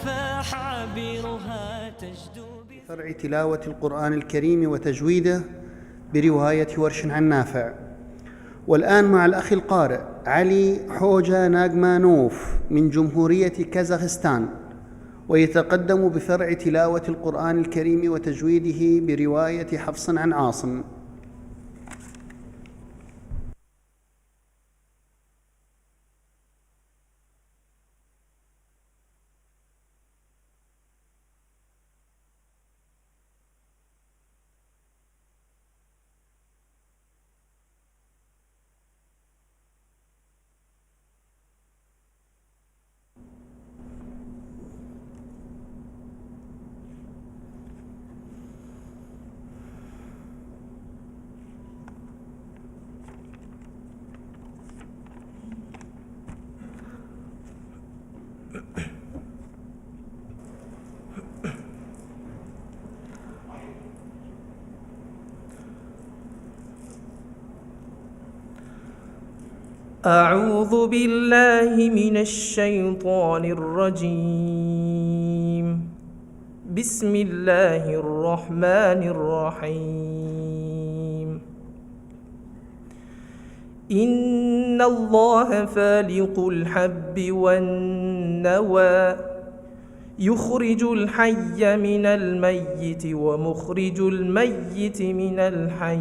فاح عبيرها تجدو فرع تلاوة القرآن الكريم وتجويده برواية ورش عن نافع. والآن مع الأخ القارئ علي حوجة ناغمانوف من جمهورية كازاخستان، ويتقدم بفرع تلاوة القرآن الكريم وتجويده برواية حفص عن عاصم. أعوذ بالله من الشيطان الرجيم. بسم الله الرحمن الرحيم. إن الله فالق الحب والنوى يخرج الحي من الميت ومخرج الميت من الحي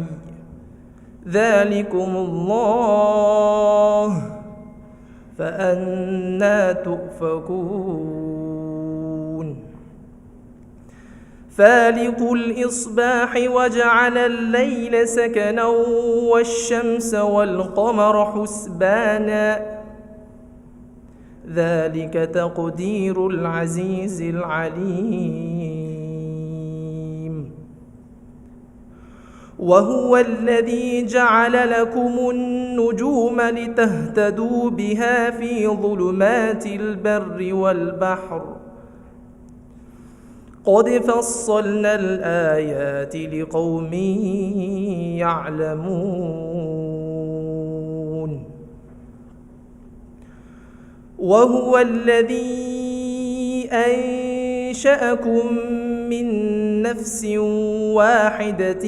ذلكم الله فأنى تؤفكون. فالق الإصباح وجعل الليل سكنا والشمس والقمر حسبانا ذلك تقدير العزيز العليم. وهو الذي جعل لكم النجوم لتهتدوا بها في ظلمات البر والبحر قد فصلنا الآيات لقوم يعلمون. وهو الذي أنشأكم من نفس واحدة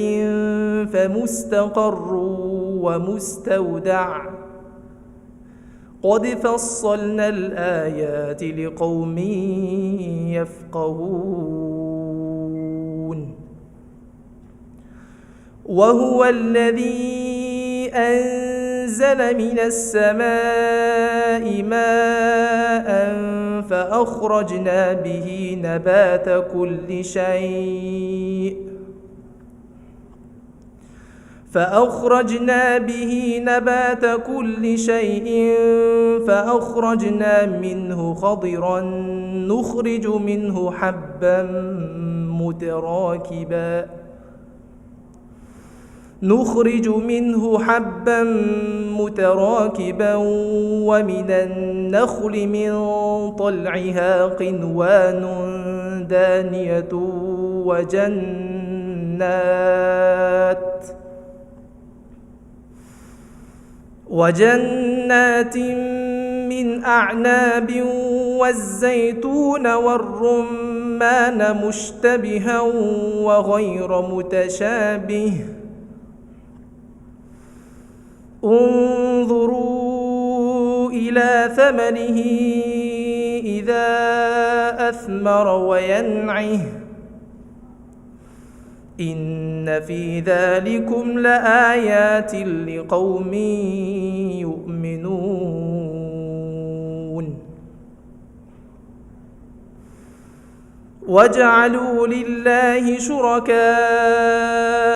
فمستقر ومستودع قد فصلنا الآيات لقوم يفقهون. وهو الذي أنزل من السماء ماء فأخرجنا به نبات كل شيء فأخرجنا منه خضرا نخرج منه حبا متراكبا ومن النخل من طلعها قنوان دانية وجنات من أعناب والزيتون والرمان مشتبها وغير متشابه انظروا إلى ثمره إذا أثمر وينعه إن في ذلكم لآيات لقوم يؤمنون. وجعلوا لله شركاء